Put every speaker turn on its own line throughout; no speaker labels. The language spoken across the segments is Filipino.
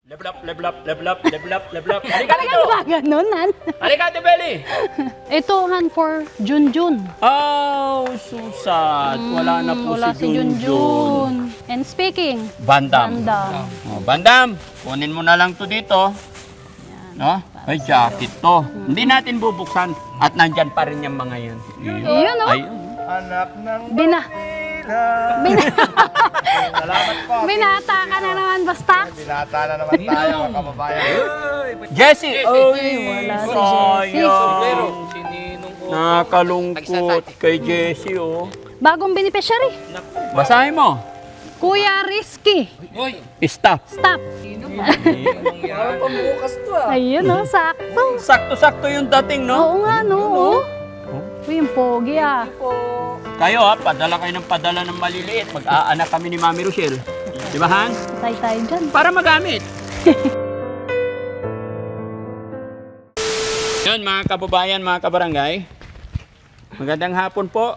Level up, level up, level up, level up, level up. Halika
Talagang
dito!
ba ganun, Han?
Halika, Ate Belly!
Ito, Han, for Junjun.
Oh, susat. Wala na po
Wala
si Junjun.
And speaking,
Bandam.
Bandam.
Oh, Bandam, kunin mo na lang to dito. No? Ay, jacket to. Hindi natin bubuksan. At nandyan pa rin yung mga yan.
Yun, oh.
Ayun.
Anak ng Salamat po.
Binata ka na naman, Bastax.
Binata na naman tayo, mga kababayan.
Jessie! Ay,
wala si
sayang. Nakalungkot kay Jessie, oh.
Bagong beneficiary.
Basahin mo.
Kuya Risky.
Stop.
Stop. Ayun, oh, sakto.
Sakto-sakto yung dating, no?
Oo nga, no? Oh. Uy, yung pogi, ah.
Kayo, ha, padala kayo ng padala ng maliliit. Mag-aanak kami ni Mami Rochelle. Di ba, Han?
Patay tayo dyan.
Para magamit. Yun, mga kababayan, mga kabarangay. Magandang hapon po.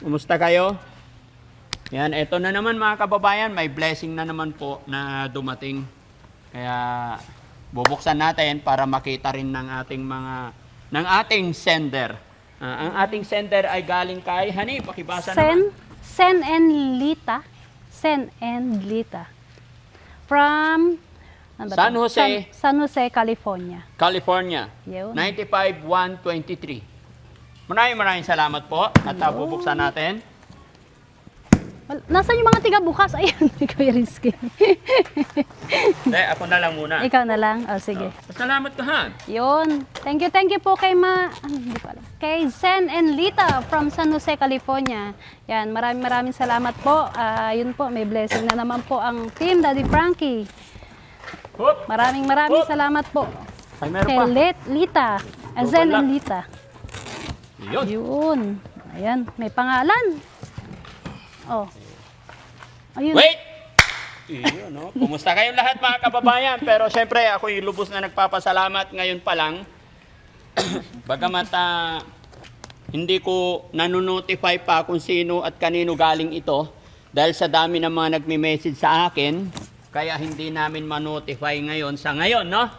Kumusta kayo? Yan, eto na naman mga kababayan. May blessing na naman po na dumating. Kaya bubuksan natin para makita rin ng ating sender. Ang ating sender ay galing kay Hani, pakibasa naman.
Sen and Lita. Sen and Lita. From ano ba
San
to?
Jose.
San Jose, California.
California.
Yun.
95-123. Maraming salamat po. At bubuksan natin.
Nasaan yung mga tiga bukas? Ayun, Kuya Risky.
Ako na lang muna.
Ikaw na lang? Oh, sige.
Salamat ka, Han.
Yun. Thank you po kay hindi ko alam. Kay Sen and Lita from San Jose, California. Yan, maraming salamat po. Yun po, may blessing na naman po ang team Daddy Frankie.
Hop.
Maraming salamat po.
Ay, meron
Kay
pa.
Lita. Zen and Lita.
Yun.
Yun. Ayan, may pangalan. Oh. Ayun.
Wait! Iyon, no? Kumusta kayong lahat mga kababayan? Pero syempre, ako yung lubos na nagpapasalamat ngayon pa lang. Bagamat hindi ko nanonotify pa kung sino at kanino galing ito dahil sa dami ng mga nagme-message sa akin, kaya hindi namin manotify ngayon sa ngayon, no?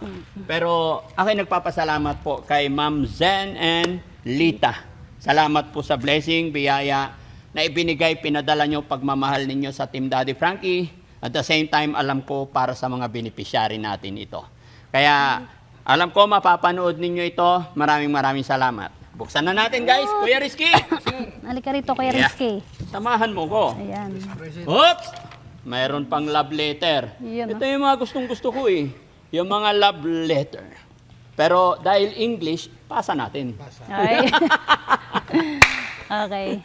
Pero ako nagpapasalamat po kay Ma'am Zen and Lita. Salamat po sa blessing, biyaya na ibinigay, pinadala nyo pagmamahal ninyo sa Team Daddy Frankie. At the same time, alam ko para sa mga beneficiary natin ito. Kaya alam ko mapapanood ninyo ito. Maraming salamat. Buksan na natin, guys. Kuya Risky!
Halika rito, Kuya Risky.
Samahan mo ko.
Ayan.
Oops! Mayroon pang love letter.
Yun,
Ito yung mga gustong-gusto ko eh. Yung mga love letter. Pero dahil English, pasa natin.
Ay. Okay.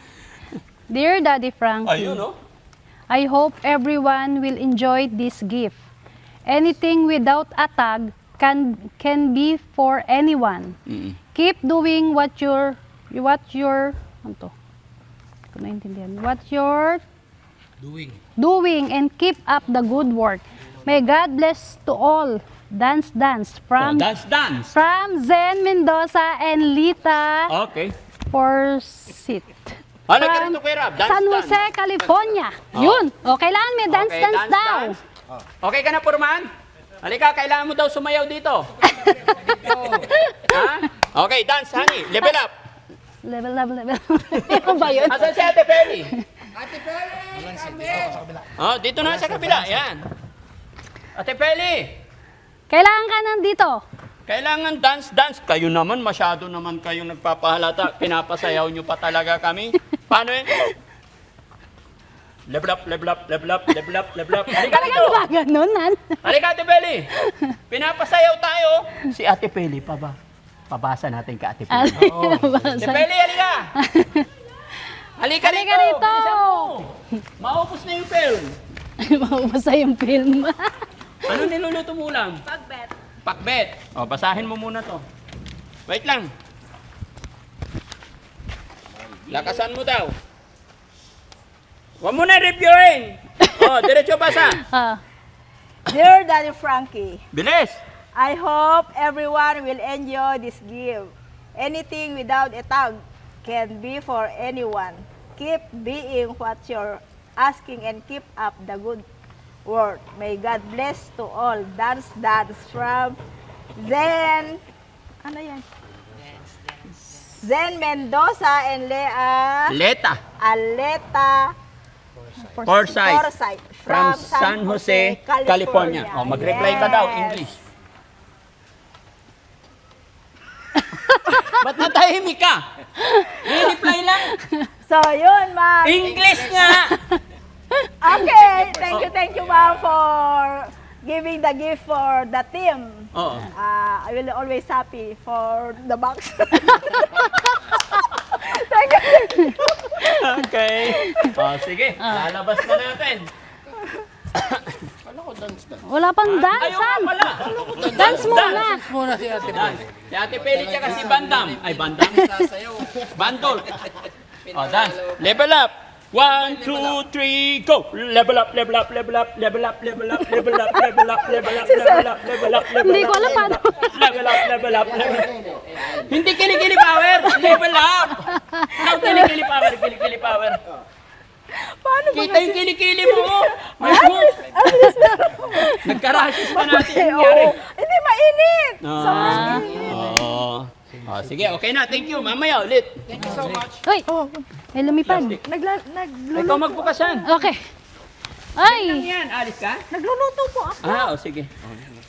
Dear Daddy Frankie,
Ayun, no?
I hope everyone will enjoy this gift. Anything without a tag can be for anyone. Keep doing what you're ano to? Hindi ko naintindihan. What you're doing and keep up the good work. May God bless to all. Dance from
Dance.
from Zen Mendoza and Lita
Okay.
Forsyth.
Halika rito, Kuya Rab. Dance,
San Jose, California. Yun. O, kailangan may dance daw.
Okay ka na, Purman? Halika, kailangan mo daw sumayaw dito. Ha? Okay, dance, honey. Level up.
Level. Ano ba yun?
Asan si Ate Feli? Ate Feli! Oh, dito na sa kabila. Yan. Ate Feli!
Kailangan ka nandito.
Kailangan dance. Kayo naman, masyado naman kayong nagpapahalata. Pinapasayaw nyo pa talaga kami. Paano yun? Level up. Halika
Talagang
dito.
ba ganun, Han?
Halika, Ate Feli. Pinapasayaw tayo. Si Ate Feli pa ba? Pabasa natin ka, Ate Feli. Ate Feli, halika. Halika
Halika
rito.
rito.
Bilisan mo. Maupos na yung film.
Maumasa yung film.
Ano niluluto mo ulam? Pakbet. O, basahin mo muna to. Wait lang. Lakasan mo daw. Huwag mo na reviewin. O, diretso basa.
Dear Daddy Frankie,
Bilis.
I hope everyone will enjoy this gift. Anything without a tag can be for anyone. Keep being what you're asking and keep up the good world. May God bless to all. Dance, dance from Zen. Ano yan? Zen Mendoza and Lea
Leta.
Aleta
Forsyth.
Forsyth
From San Jose, California. Oh, mag-reply ka daw, English. Ba't natahimik ka? I-reply lang.
So, yun, ma'am.
English nga!
Okay, thank you, ma'am, for giving the gift for the team.
Oo.
I will always happy for the box. Thank you.
Okay. Oh, sige, lalabas na natin.
Wala pang
Ayaw
dance,
ka
Han.
pala.
Dance muna.
Dance. Si Ate Peli tsaka si Bandam. Ay, Bandam. Bandol. Oh, dance. Level up. 1, 2, 3, go! Level up, level up, level up, level up, level up, level up, level up, level up, level up, level up, level up.
Hindi ko alam paano.
Level up, level up, level up. Hindi kilikili power, level up. Now kilikili power, kilikili power.
Paano ba
Kita yung kilikili mo. May smoke. Nagka-rashes pa natin
Eh,
yung nangyari.
oo. Hindi mainit. Sobrang
Ah,
init.
oo. Oh, sige, okay na. Thank you. Mamaya ulit. Thank you so much.
Uy, may lumipad.
Ikaw magbukas yan.
Okay. Ay,
Yan, alis ka?
Nagluluto po ako.
Ah, oh, sige.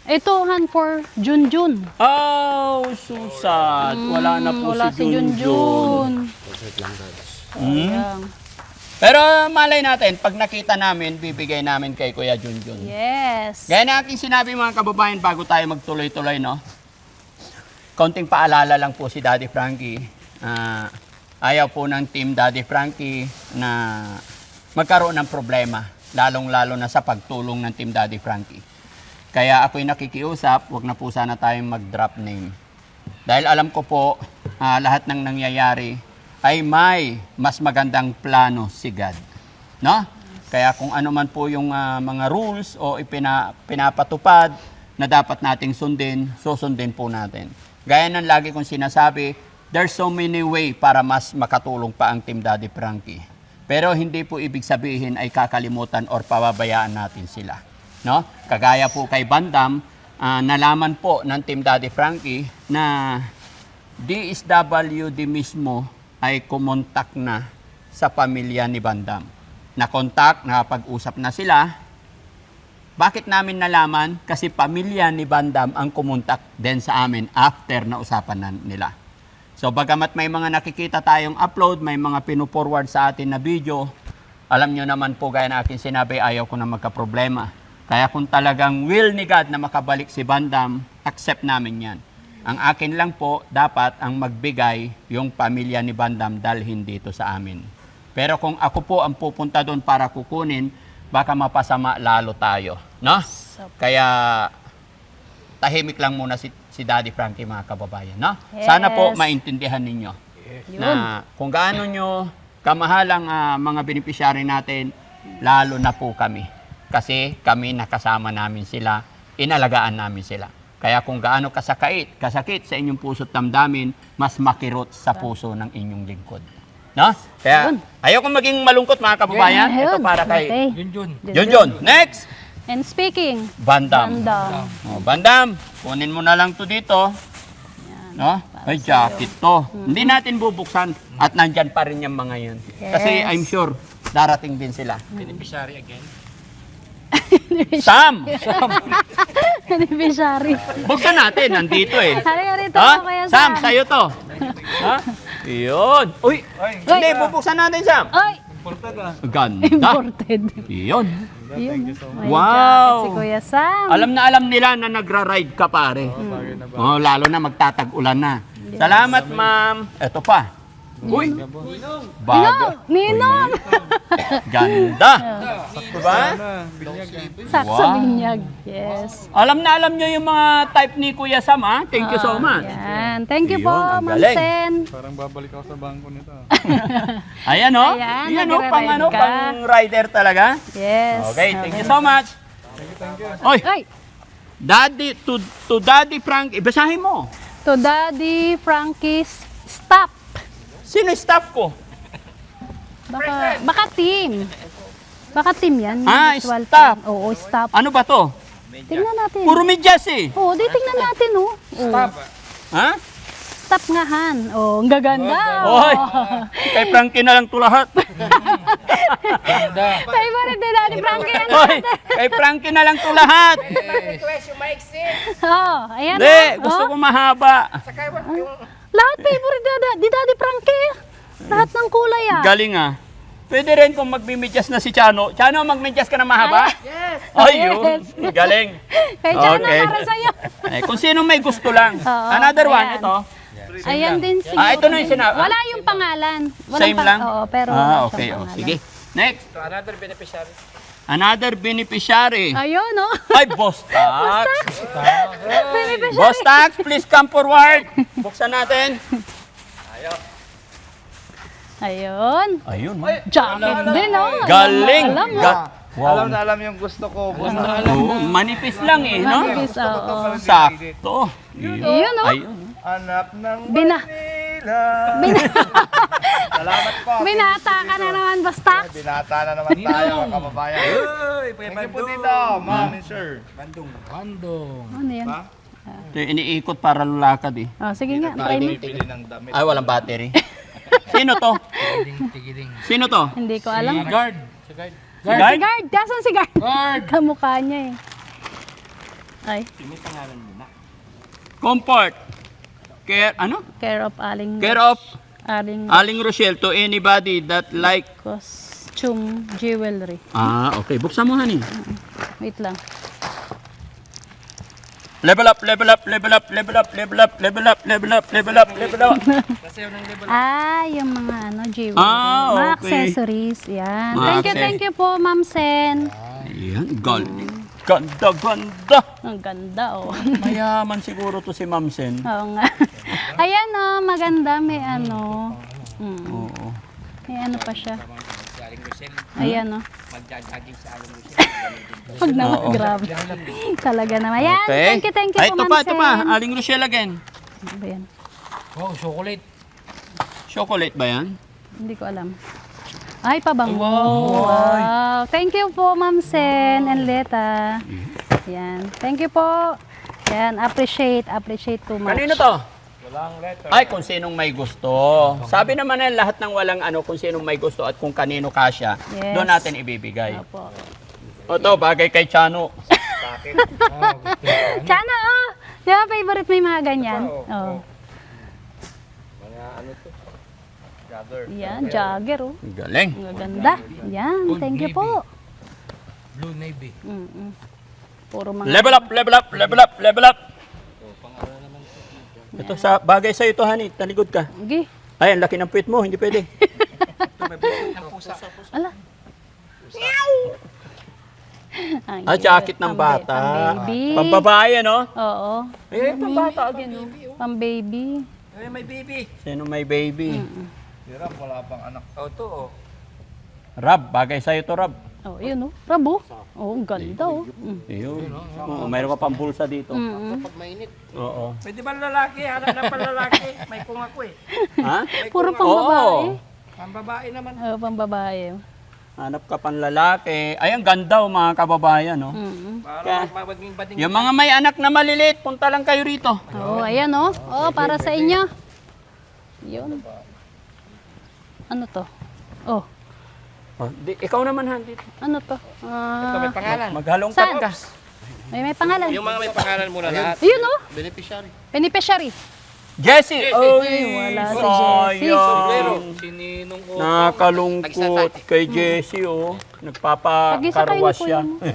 ito Han for Junjun.
Oh, susat. Wala na po
Wala
si Junjun.
Sayang.
Pero malay natin, pag nakita namin, bibigay namin kay Kuya Junjun.
Yes.
Gaya na aking sinabi mga kababayan bago tayo magtuloy-tuloy, no? Konting paalala lang po si Daddy Frankie. Ayaw po ng team Daddy Frankie na magkaroon ng problema, lalong-lalo na sa pagtulong ng team Daddy Frankie. Kaya ako'y nakikiusap, wag na po sana tayong mag-drop name. Dahil alam ko po, lahat ng nangyayari ay may mas magandang plano si God. No? Kaya kung ano man po yung mga rules o pinapatupad na dapat nating sundin, susundin po natin. Gaya ng lagi kong sinasabi, there's so many way para mas makatulong pa ang Team Daddy Frankie. Pero hindi po ibig sabihin ay kakalimutan or pababayaan natin sila. No? Kagaya po kay Bandam, nalaman po ng Team Daddy Frankie na DSWD mismo ay kumontak na sa pamilya ni Bandam. Na-contact, nakapag-usap na sila. Bakit namin nalaman? Kasi pamilya ni Bandam ang kumontak din sa amin after na usapan nila. So bagamat may mga nakikita tayong upload, may mga pinuforward sa atin na video, alam nyo naman po gaya na akin sinabi, ayaw ko na magka-problema. Kaya kung talagang will ni God na makabalik si Bandam, accept namin yan. Ang akin lang po, dapat ang magbigay yung pamilya ni Bandam dalhin dito sa amin. Pero kung ako po ang pupunta doon para kukunin, baka mapasama lalo tayo. No? Kaya tahimik lang muna si Daddy Frankie mga kababayan. No? Sana po
Yes.
maintindihan ninyo na kung gaano nyo kamahalang mga beneficiary natin, lalo na po kami. Kasi kami nakasama namin sila, inalagaan namin sila. Kaya kung gaano kasakit sa inyong puso't damdamin, mas makirot sa puso ng inyong lingkod. No? Kaya ayoko maging malungkot mga kababayan. Ito para kay Junjun. Next!
And speaking,
Bandam.
Bandam.
Oh, Bandam, kunin mo na lang to dito. No? Ay, jacket to. Hindi natin bubuksan at nandyan pa rin yung mga yun. Kasi I'm sure darating din sila.
Beneficiary again.
Sam!
Beneficiary.
Buksan natin, nandito eh.
Hari-hari ito
Ha?
Kuya
Sam, sa'yo to. Ha? Iyon. Uy, hindi, bubuksan natin, Sam.
Ay,
Ganda.
imported.
Iyon.
Yun. May
Wow.
jacket si Kuya Sam.
Alam nila na nagra-ride ka, pare. Oh, lalo na magtatag-ulan na. Salamat, ma'am. Ito pa. Uy, bago.
Ninong!
Ganda. Diba?
Sakso
Wow.
binyag. Yes.
Alam nyo yung mga type ni Kuya Sam, ha? Thank you so much.
Yan. Thank you
Yun,
po,
ang
Ma'am
galing.
Sen.
Parang babalik ako sa bangko nito.
Ayan, oh.
Ayan,
Yan, oh. Pang,
nagre-ride ka.
pang rider talaga.
Yes.
Okay, thank you so much. Oy,
Ay,
Daddy, to Daddy Frank, ibasahin mo.
to Daddy Frankie's stop.
Sino yung staff ko?
Baka team. Baka team yan.
Ah,
Visual
stop.
team. Oo, stop.
Ano ba to?
Tingnan natin.
Puro medyas eh.
Oo, di tingnan natin, oh. Stop.
Ha?
Stop nga, Han. Oh, ang gaganda.
Hoy! Kay Frankie na lang to lahat.
Tayo mo rin din, Daddy Frankie.
Hoy! Kay Frankie na lang to lahat.
Oh, ayan.
Hindi,
oh.
gusto
Oh.
ko mahaba.
Lahat favorite di Daddy Frankie. Lahat ng kulay, ah.
Galing ah. Pwede rin kung magbimedyas na si Chano. Chano, magmedyas ka na mahaba? Yes! Ayun, galing.
Kay Chano,
Okay.
para sa'yo.
Eh, kung sino may gusto lang.
Oo,
Another one,
ayan.
ito.
Ayan din siguro.
Ah, ito na yung sinabi.
Wala yung pangalan. Walang
Same lang?
Oo, pero wala
okay.
siyang
Oh,
pangalan.
sige. Next.
Another beneficiary.
Another beneficiary.
Ayun, no?
Ay, Boss Tax.
Beneficiary.
Boss Tax, please come forward. Buksan natin.
Ayun.
Ayun.
Jacket din, no?
Galing.
Alam mo.
Wow.
Alam na alam yung gusto ko. Basta
Oo, manipis lang eh, no?
Manipis, oo.
Sakto.
Ayun, no?
Ayun.
hanap ng
Bina.
Manila. Salamat po.
Binata ka na naman, Bastax.
Binata na naman tayo, mga kababayan. Thank you po dito, ma'am and sir.
Ano yan?
Ito yung iniikot para lulakad eh.
Oh, sige nga, try mo.
Bili ng damit.
Ay, walang battery. Sino to? Sino to?
Hindi ko alam.
Guard.
Si
Si
Guard?
Guard, kasan si Guard? Kamukha niya eh. Ay,
Comfort. Care, ano?
care of Aling
Care of
Aling
Aling Rochelle to anybody that like...
costume jewelry.
Ah, okay. Buksan mo, honey.
Wait lang.
Level up, level up, level up, level up, level up, level up, level up, level up, level up.
Ah, yung mga ano, jewelry.
Ah,
Mga
okay.
accessories. Yan.
Mga
Thank you po, Ma'am Sen.
Ayan, galing. Ganda, ganda.
Ang ganda, oh.
Mayaman siguro to si Ma'am Sen.
Oo nga. Ayan, oh, maganda. May ano.
Oo.
May ano pa siya. Ayan, oh. Pag naman,
Oo.
grabe. Talaga naman. Ayan,
Okay.
thank you
Ay,
po,
ito
Ma'am
pa, ito pa.
Sen.
Aling Rochelle again.
Ano ba yan?
Chocolate ba yan?
Hindi ko alam. Ay, pabango. Wow. Thank you po, Ma'am Sen and Leta. Yan. Thank you po. Yan, appreciate too much.
Kanino to? Ay, kung sinong may gusto. Sabi naman na lahat ng walang ano, kung sinong may gusto at kung kanino kasya,
Yes.
doon natin ibibigay.
Opo.
O to, bagay kay Chano.
Sana, oh. Di ba, favorite mo yung mga ganyan? Oh. Yan, jagger, oh.
Galing.
Ang ganda. Yan, thank you po.
Blue Navy.
Puro mga...
Level up, level up, level up, level up. Ito sa bagay sa ito, honey. Taligod ka.
Sige.
Ay, ang laki ng puwit mo, hindi pwede.
Ala. Ang
Ah, jacket ng
cute.
bata.
Pang-baby.
Pambabae, no?
Oo.
Eh, pambata again, no?
Pang-baby.
Ay, may baby.
Sino may baby?
Hirap, wala pang anak. Oh, to, oh.
Rab, bagay sa'yo to, Rab.
Oh, yun, oh. Rabo. Oh, ang ganda, oh.
Ayun. Oo, mayroon ka pang bulsa dito. Oo.
Pwede ba lalaki? Hanap na pa lalaki. May kung ako eh.
Ha?
Puro pang-babae.
Ang babae naman.
Oh, pang-babae.
Hanap ka pang lalaki. Ay, ang ganda, oh, mga kababayan, no?
Para maging bading.
Yung mga may anak na maliliit, punta lang kayo rito.
Oh, ayan, oh. Oh, para sa inyo. Yun. Ano to? Oh,
Oh, ikaw naman, Han, dito.
ano to?
May pangalan.
Maghalong
Saan?
ka.
May pangalan.
Yung mga may pangalan muna lahat.
Ayun, oh.
Beneficiary.
Beneficiary.
Jessie! Ay,
wala si Jessie.
sayang.
Sininong ko.
Nakakalungkot kay Jessie, oh. Nagpapakarwas
Tag-isa
siya.
kayo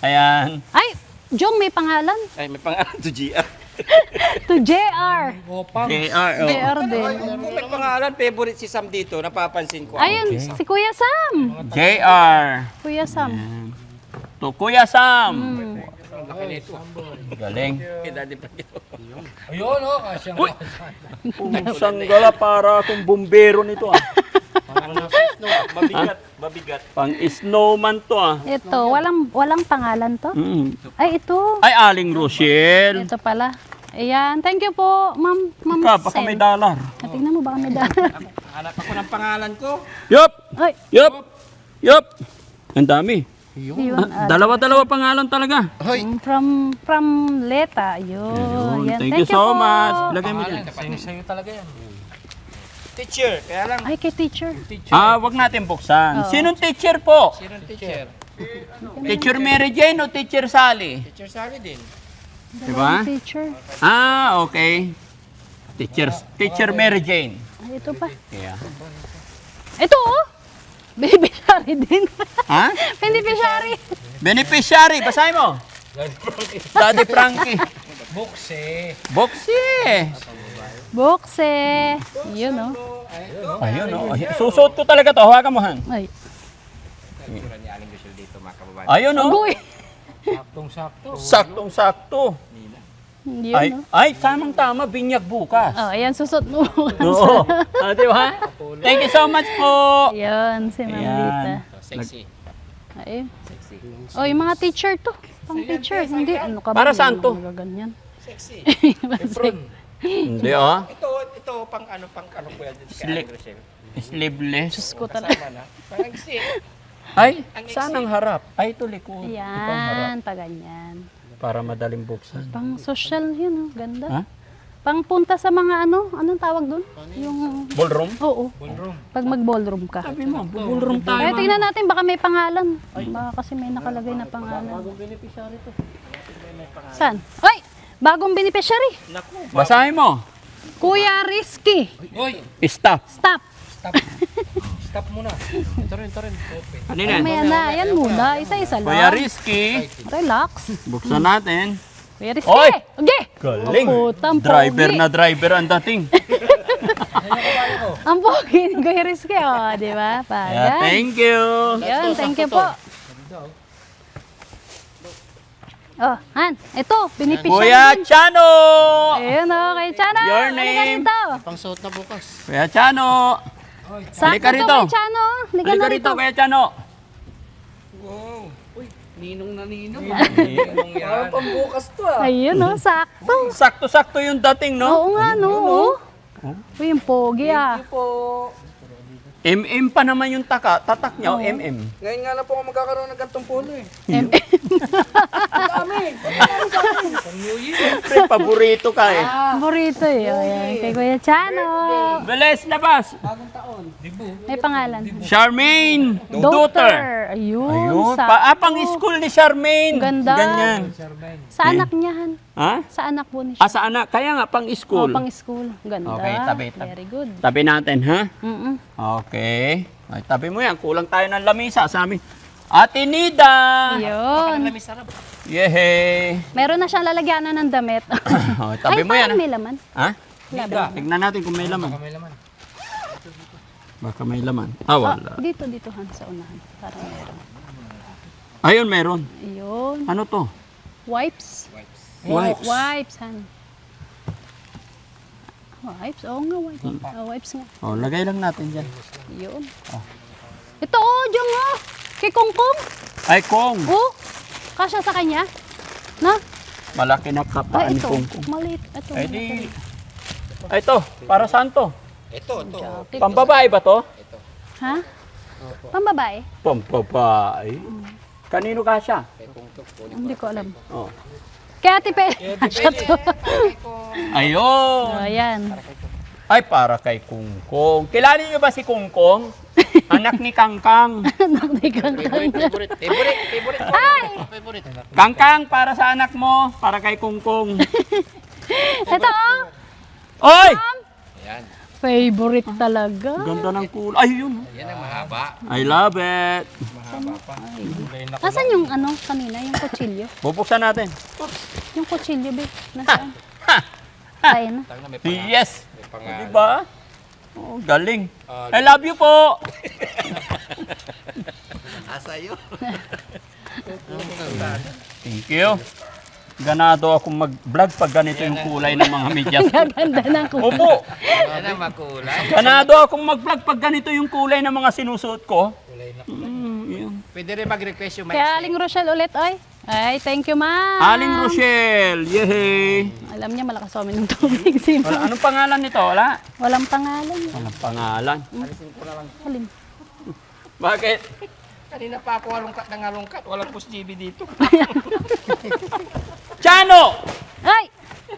Ayan.
Ay, Jong, may pangalan.
Ay, may pangalan to GR.
To JR.
JR, oh.
JR din.
Kung may pangalan, favorite si Sam dito, napapansin ko.
Ayun, si Kuya Sam.
JR.
Kuya Sam.
To Kuya Sam.
Ang laki nito.
Galing.
Kay Daddy Frankie.
Ayun, oh, kasyang
Sanggala para akong bumbero nito, ah.
Mabigat.
Pang snowman to, ah.
Ito, walang pangalan to.
Mm.
Ay, ito.
Ay, Aling Rochelle.
Ito pala. Ayan, thank you po, Ma'am
Ka, baka
Sen.
may dollar.
Tingnan mo, baka may dollar.
Hanap ako ng pangalan ko.
Yup!
Ay,
Yup! Yup! Ang dami.
Yun,
Dalawa-dalawa pangalan talaga.
from Leta. Yun.
Ayun,
Yan.
thank you so
po.
much. Lagay mo dyan.
Sa'yo talaga yan.
Teacher, kaya lang.
Ay, kay teacher.
Wag natin buksan.
Oo.
Sinong teacher po?
Sinong teacher?
Teacher Mary Jane o Teacher Sally?
Teacher Sally din.
Diba?
Teacher.
Okay. Teacher Mary Jane.
Ay, ito pa.
Yeah.
Ito, oh. Beneficiary din.
Ha?
Beneficiary.
Beneficiary, basahin mo. Daddy Frankie.
Bukse.
Boxy.
Bukse. Yun, oh.
Ayun, oh. Susuot ko talaga to. Hawakan mo, Han.
Ay.
Picture ni Aling Rochelle dito, mga kababayan.
Ayun, oh.
Agoy.
Saktong-sakto.
Saktong-sakto.
Yun, oh.
Ay, tamang-tama. Binyag bukas.
Oh, ayan, susot mo.
Oo. Di ba? Thank you so much po.
Yun, si Ma'am
Ayan.
Lita.
Sexy.
Ay. Oh, yung mga teacher to. Pang teacher. Hindi, ano ka ba?
Para
Hindi
saan to?
naman Ganyan.
Sexy.
Hindi, oh.
Ito, pang ano po yan dito kay Aling Rochelle.
Sleeveless.
Diyos ko talaga.
Kasama na. Parang si.
Ay, saan ang harap? Ay, ito likod. Ito ang harap.
Ayan, pa ganyan.
Para madaling buksan.
Pang social yun, oh. Ganda.
Ha?
Pang punta sa mga ano, anong tawag doon? Yung,
Ballroom?
oo.
Ballroom.
Pag mag-ballroom ka.
Sabi mo, ballroom tayo.
Kaya tingnan natin, baka may pangalan. Baka kasi may nakalagay na pangalan. Bagong beneficiary to. Saan? Ay! Bagong beneficiary.
Basahin mo.
Kuya Risky.
Uy!
Stop.
Stop.
Stop. Stop muna. Ito rin. Okay.
Kanina.
Mamaya na. Ayan muna. Isa-isa
Kuya
lang.
Risky.
Relax.
Buksan natin.
Kuya Risky.
Oy!
Okay.
Galing.
Putang
Driver
pogi.
na driver ang dating.
Ang pogi ni Kuya Risky. Oh, di ba?
Yeah,
Pagan.
thank you.
Yun, thank you po. Oh, Han, ito, beneficiary.
Kuya Chano.
Ayun, kay Chano.
Your
Halika
name?
rito.
Kuya Chano.
Sakto
Halika
to,
rito.
kay Chano. Halika
Halika
na
rito,
rito.
Kuya Chano.
Ninong na ninong.
Parang pambukas to ah.
Ayun, sakto.
Sakto-sakto yung dating, no?
Oo nga, no. Uy, yung pogi ah.
MM pa naman yung tatak niya, MM.
Ngayon nga lang po ako magkakaroon ng gantong puno eh.
Siyempre, paborito ka eh.
Paborito eh. O, yan. Kay Kuya Chano.
Bilis, labas.
May pangalan.
Charmaine Daughter.
Daughter. Ayun.
Ayun.
Sakto.
Pang school ni Charmaine.
Ganda.
Ganyan.
Sa anak niya, Han.
Ha?
Sa anak po ni
Sa anak. Kaya nga, pang
Oh,
school.
pang school. Ganda.
Okay, tabi.
Very good.
Tabi natin, ha?
Mm-mm.
Okay. Ay, tabi mo yan. Kulang tayo ng lamisa sa amin. Ate Nida.
Ayun.
Yehey.
Meron na siyang lalagyanan ng damit.
Oh, tabi mo yan.
parang may laman.
Ha?
Laban.
Tignan natin kung may laman.
Kamay laman.
Baka may laman. Wala.
Dito, Han, sa unahan. Parang meron.
Ayun, meron.
Ayun.
Ano to?
Wipes.
Wipes.
Wipes, Han. Wipes? Oo nga, wipes. Wipes nga.
Oh, lagay lang natin dyan.
Yun. Ito, dyan nga. Kay Kongkong.
Ay, Kong.
Oh, kasya sa kanya. Na?
Malaki na kapaan
Ay,
ni
ito.
Kong Kong.
Maliit. Ito.
Ay, di. Ay, ito. Para saan to?
Ito.
Jacket.
Pambabae ba to?
Ha? Pambabae?
Pambabae. Kanino ka siya?
Hindi ko alam.
Oh.
Kaya Ate Pe. Kasya to.
Ayun.
Oh, ayan.
Ay, para kay Kungkong. Kilala niyo ba si Kungkong? Anak ni Kangkang.
Nakdigang
Favorite.
Ay!
Kangkang, para sa anak mo. Para kay Kungkong.
Ito, oh.
Oy!
Ayan.
Favorite talaga.
Ganda ng kulay. Ay, yun.
Yan ang mahaba.
I love it.
Nasaan yung ano kanina, yung kutsilyo?
Bubuksan natin.
Yung kutsilyo, be. Nasaan? Ayun na.
Tang na may
Yes.
pangalan.
Diba? Oh, galing. I love you po.
Asayo.
Thank you. Ganado akong mag-vlog pag ganito yung kulay ng mga medyas ko.
Ganda ng kulay.
Opo.
Yan ang makulay.
Ganado akong mag-vlog pag ganito yung kulay ng mga sinusuot ko. Yun.
Pwede rin mag-request yung mic.
Kaya Aling Rochelle ulit, oy. Ay, thank you, ma'am.
Aling Rochelle. Yehey.
Alam niya, malakas sa amin ng tubig. Si
Wala, anong pangalan nito? Wala?
Walang pangalan.
Walang pangalan.
Alin?
Bakit?
Kanina pa ako alungkat ng alungkat. Walang Boss JB dito.
Chano!
Ay!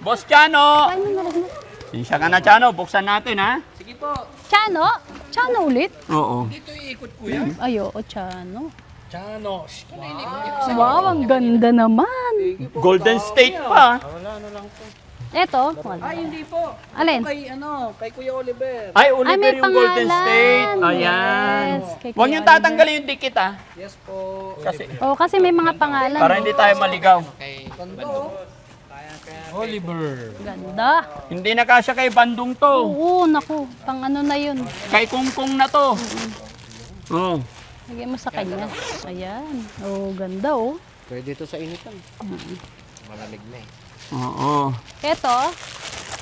Boss Chano!
Ano na lang?
Sinsya ka na, Chano. Buksan natin, ha?
Sige po.
Chano? Chano ulit?
Oo.
Dito iikot kuya.
Ay, oo, Chano.
Chano.
Wow, ang ganda naman.
Golden State pa.
Eto, wala.
Ay, hindi po.
Alin?
Kay Kuya Oliver.
Ay,
Ay,
Oliver
may
yung Golden
pangalan.
State. Ayan.
Yes, kay
Huwag
Kuya
niyong tatanggalin yung dikit, ha?
Yes po.
Kasi,
Oh, kasi may mga pangalan.
para hindi tayo maligaw.
Oliver.
Ganda.
Hindi na kasya kay Bandung to.
Oo, naku. Pang ano na yun.
Kay Kungkung na to. Oh.
Lagyan mo sa kanya. Ayan. Oh, ganda oh.
Pwede ito sa initan. Malamig na eh.
Oo.
Eto.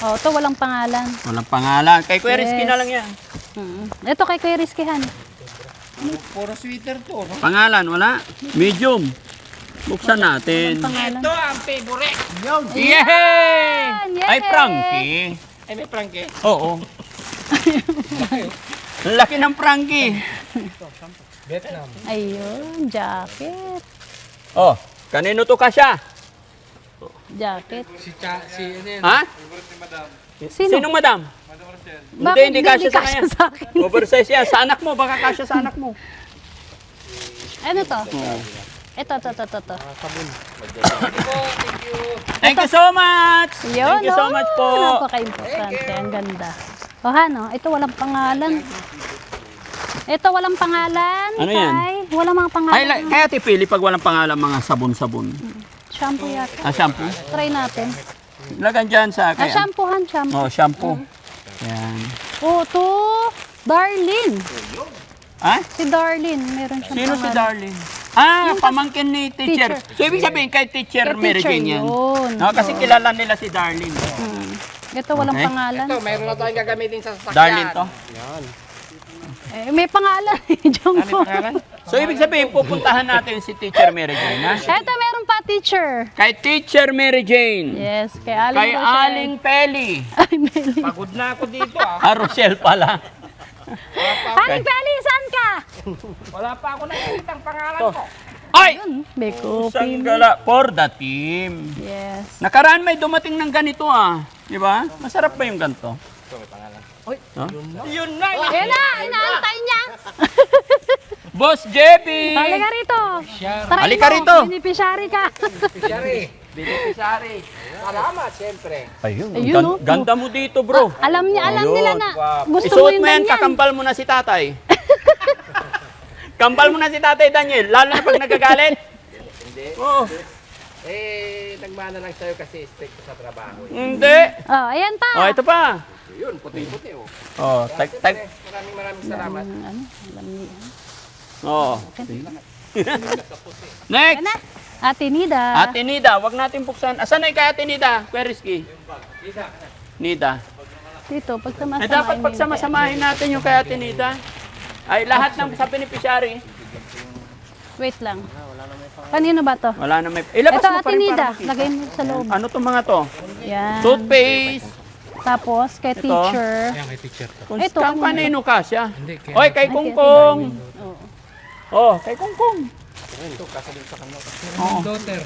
Oh, to walang pangalan.
Walang pangalan. Kay Kuya
Yes.
Rizky na lang yan.
Ito kay Kuya Rizkyhan.
Puro sweater to, no?
Pangalan, wala. Medium. Buksan natin.
Pangalan.
Ito ang favorite.
Yay!
Yay!
Ay, Frankie.
Ay, may Frankie.
Oo. Ang laki ng Frankie.
Vietnam.
Ayun, jacket.
Oh, kanino to kasya?
Jacket.
Si ano yan?
Ha?
Sino?
Sinong madam?
Bakit
Hindi kasya sa
kasya
kanya.
sa akin?
Oversize yan. Sa anak mo, baka kasya sa anak mo.
Ano to? Ito.
Thank you so much.
Yun,
Thank you so
oh,
much po.
Napaka-importante. Ang ganda. O, Hano, ito walang pangalan. Ito walang pangalan.
Ano yan?
Tay. Walang mga pangalan.
Ay, kaya tipili pag walang pangalan mga sabon-sabon.
Shampoo yata.
Ah, shampoo.
Try natin.
Lagan dyan sa
Ah,
kaya.
shampoohan, shampoo.
Oh, shampoo. Yan.
Oh, to Darlene.
Ha?
Si Darlene, meron siyang
Sino si
pangalan.
Darling? Ah, pamangkin ni teacher.
Teacher.
So, ibig sabihin kay teacher
Kay
Mary
teacher
Jane yan.
yun.
No, kasi kilala nila si Darlene.
Ito walang
Okay.
pangalan.
Ito, mayroon na tayong gagamitin sa sasakyan.
Darlene to.
Eh, may pangalan. Jongko.
So, ibig sabihin, pupuntahan natin si teacher Mary Jane. Ha?
Ito meron pa teacher.
Kay teacher Mary Jane.
Yes, kay Aling
Kay
Rochelle.
Aling Peli.
Ay, Meli.
Pagod na ako dito, ah.
Ah, Rochelle pala.
Aling Peli, saan ka?
Wala pa ako nakikita ang pangalan ko.
Ay!
May copy.
Isang gala for the team.
Yes.
Nakaraan may dumating ng ganito ah. Di ba? Masarap ba yung ganito?
Yun na, yun.
Ayan na, inaantay niya.
Boss JB!
Halika rito. Try
Halika
mo,
rito.
Beneficiary ka.
Pisari. Beneficiary. Salamat, siyempre.
Ayun,
Ayun, oh.
ganda mo dito bro.
Alam
Ayun.
nila na gusto mo
Isuot
yung
mo yan,
ganyan.
kakambal mo na si tatay. Kambal mo na si tatay Daniel, lalo na pag nagagalit. Oo.
Eh, nagmana lang sa'yo kasi strict sa trabaho.
Hindi.
Oh, ayan pa.
Oh, ito pa.
Yun, puti-puti, oh.
Oh,
Maraming salamat.
Ano, alam niya.
Oh.
Ayan
Next.
na. Ate Nida.
Ate Nida, wag natin buksan. Asan na yung kay Ate Nida? Kuya Rizky? Nida.
Dito,
Eh, dapat pagsama-samahin natin yung kay Ate Nida. Ay, lahat ng sa beneficiary.
Wait lang. Kanino ba to?
Wala na may... Ilabas
Ito,
mo pa
Ate
rin
Nida.
para makita.
Lagay mo sa loob.
Ano itong mga to?
Yan.
Toothpaste.
Tapos, kay
Ito.
teacher. Ito,
Kung
ano
kanino kasya? Oy, kay Kungkong.
Oo.
Oh, kay Kungkong. Oo.
Daughter.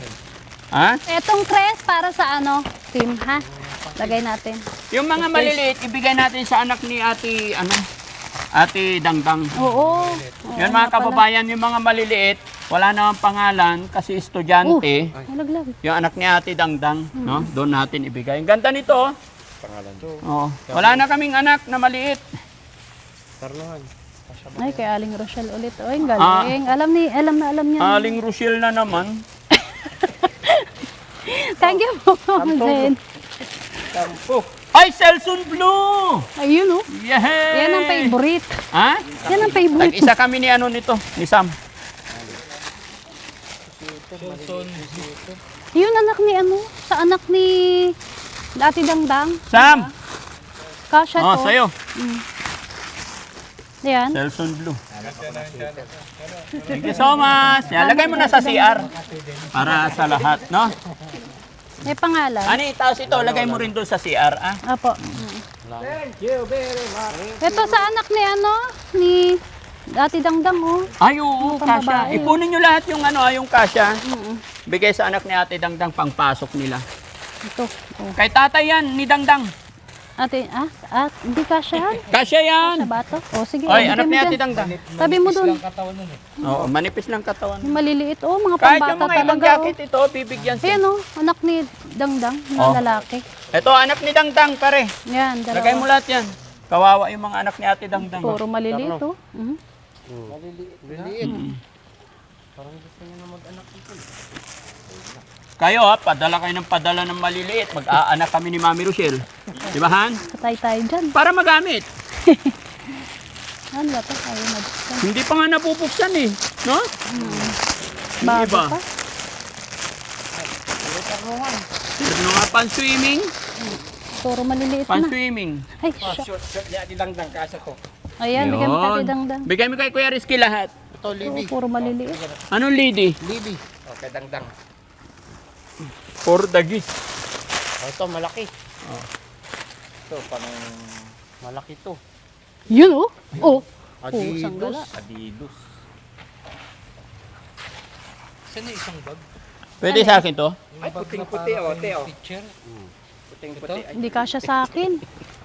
Ha?
Etong tres para sa ano? Team, ha? Lagay natin.
Yung mga maliliit, ibigay natin sa anak ni Ate, Ate Dangdang.
Oo.
Yan mga kababayan, yung mga maliliit, wala namang pangalan kasi estudyante.
Malaglag.
Yung anak ni Ate Dangdang, no? Doon natin ibigay. Ang ganda nito, oh. Pangalan to. Oo. Wala na kaming anak na maliit.
Ay, kay Aling Rochelle ulit. Oh, ang galing. Alam niya.
Aling Rochelle na naman.
Thank you po, Zen.
Ay, Selsun Blue!
Ayun, oh.
Yay!
Yan ang favorite.
Ha?
Yan ang favorite.
Tag-isa kami ni nito, ni Sam.
Yun anak ni sa anak ni Ate Dangdang.
Sam!
Kasha
Oh,
to.
sa'yo.
Yan.
Selsun Blue. Thank you so much. Yan, lagay mo na sa CR. Para sa lahat, no?
May pangalan.
Ani, tapos ito, lagay mo rin doon sa CR, ah.
Apo.
Thank you very much.
Ito sa anak ni ni Ate Dangdang, oh.
Ay, oo,
Yung
kasya.
pambabae.
Ipunin nyo lahat yung yung kasya.
Mm-mm.
Bigay sa anak ni Ate Dangdang pangpasok nila.
Ito. Oh.
Kay tatay yan, ni Dangdang.
Ate, hindi kasya yan.
Kasya yan.
Sa bato? O, sige.
Oy,
bigay
anak
mo
ni Ate
dyan.
Dangdang.
Tabi mo dun.
Katawan nun eh.
Oo, manipis lang katawan.
Yung maliliit. Oh, mga
Kahit
pambata
yung mga ibang
talaga.
jacket ito, bibigyan
Ayan,
sila.
oh. Anak ni Dangdang. Mga
Oh.
lalaki.
Ito, anak ni Dangdang, pare.
Yan, dalawa.
Lagay mo lahat yan. Kawawa yung mga anak ni Ate Dangdang.
Puro maliliit, oh. Mhm.
Liliit.
Kayo padala kayo ng padala ng maliliit. Mag-aanak kami ni Mami Rochelle. Di ba, Han?
Patay tayo dyan.
Para magamit.
Ano ba ito? Ayaw na dyan.
Hindi pa nga nabubuksan eh. No?
Bago
iba.
pa.
Ano nga, pan-swimming?
Puro maliliit na.
Pan-swimming.
Ay, siya.
Short ni Ate Dangdang, kasya to.
Ayan, bigyan mo kay Dangdang.
Bigay mo kay Kuya Rizky lahat.
Ito, Libby.
Puro maliliit.
Anong lady?
Libby.
Okay, Dangdang.
For dagis.
Ito, malaki.
Oh.
Ito, parang malaki to.
Yun, oh. Oh.
Adidas.
sanggala.
Adidas.
Saan yung isang bag?
Pwede sa akin to?
Ay, puting-puti, oh, te, oh. Picture.
Puting-puti.
Hindi kasya sa akin.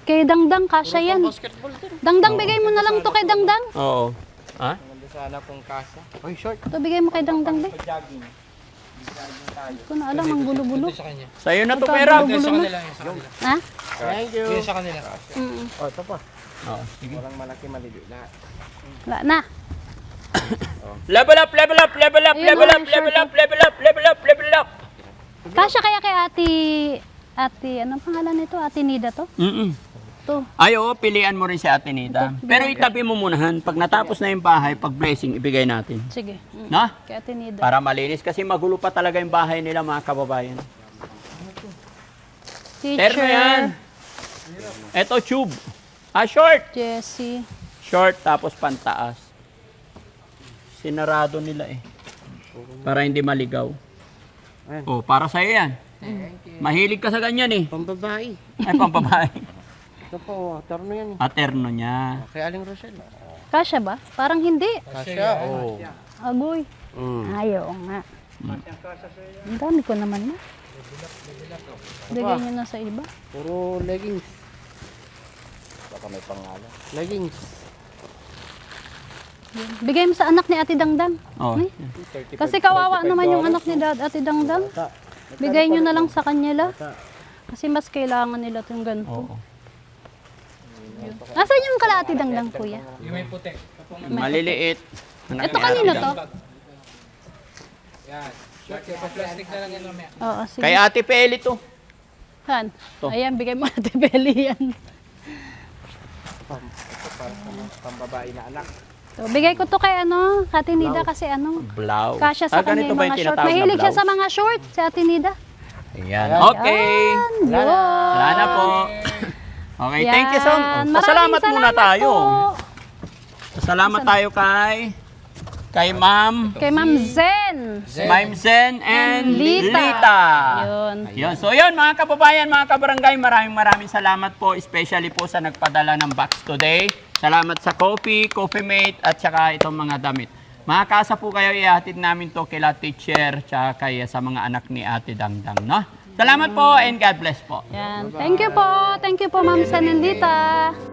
Kay Dangdang, kasya yan.
Basketball din.
Dangdang, bigay mo na lang to kay Dangdang.
Oo. Ha?
Ganda sana kung kasya.
Ay, short.
Ito, bigay mo kay Dangdang, be.
Jogging.
Hindi ko na alam, ang gulo-gulo.
Sa kanya.
Sa'yo na to,
Ito,
Kuya Rob.
gulo-gulo
Sa
na.
kanila, sa kanila.
Ha?
Thank you.
Yun sa kanila.
Mm.
Oh, ito pa.
Oo, sige.
Walang malaki, maliliit lahat.
Wala na.
Level up, level up, level up,
Ayun,
level
oh,
up,
yung
level
shirt,
up, level up, level up, level up.
Kasya kaya kay anong pangalan nito? Ate Nida to? To.
Ay, oo, pilian mo rin si Ate Nita. Pero itabi mo munahan. Pag natapos na yung bahay, pag blessing, ibigay natin.
Sige. Mm.
No?
Kay Ate Nida.
Para malinis. Kasi magulo pa talaga yung bahay nila, mga kababayan. Terno yan.
Teacher.
Ito, tube. Short.
Jessie.
Short, tapos pantaas. Sinarado nila eh. Para hindi maligaw. Oh, para sa'yo yan. Mahilig ka sa ganyan eh.
Pambabae.
Ay, pampabahay.
Ito po, terno yan.
Terno niya.
Kay Aling Rochelle.
Kasya ba? Parang hindi.
Kasya, oh.
Agoy. Ayaw nga. Ang dami ko naman na. Lagay niyo na sa iba.
Puro leggings. Baka may pangalan. Leggings.
Bigay mo sa anak ni Ate Dangdang.
Oh.
Ay, kasi kawawa naman yung anak ni Ate Dangdang. Bigay nyo na lang sa kanila. Kasi mas kailangan nila itong ganito.
Oo.
Asan yung kala Ate Dangdang, kuya?
Yung may puti.
Maliliit. Anak
Ito
ni
kanino
Ate
to?
Dang.
Yan. Short, plastic na lang yan mamaya.
Oo, sige.
Kay Ate Peli to.
Han.
To.
Ayan, bigay mo Ate Beli yan.
Pambabae na anak.
So, bigay ko to kay Ate Nida kasi
Blouse.
kasya sa kanya
ganito
yung
ba
mga
yung
short.
tinatawag na
Mahilig siya
blouse?
sa mga short, si Ate Nida.
Ayan. Okay.
Yun.
Wala na po. Okay, thank you so much.
Yan.
Pasalamat
Maraming
muna
salamat
tayo.
po.
Pasalamat tayo kay Ma'am
Kay Ma'am Zen.
Ma'am Zen and
Lita.
Lita.
Yun.
Yun. So yun mga kababayan, mga kabarangay, maraming salamat po, especially po sa nagpadala ng box today. Salamat sa coffee mate, at saka itong mga damit. Mga kasa po kayo, ihatid namin to kila teacher, tsaka kaya sa mga anak ni Ate Dangdang, no? Salamat po and God bless po.
Yan. Thank you po. Thank you po, Ma'am Zen and Lita.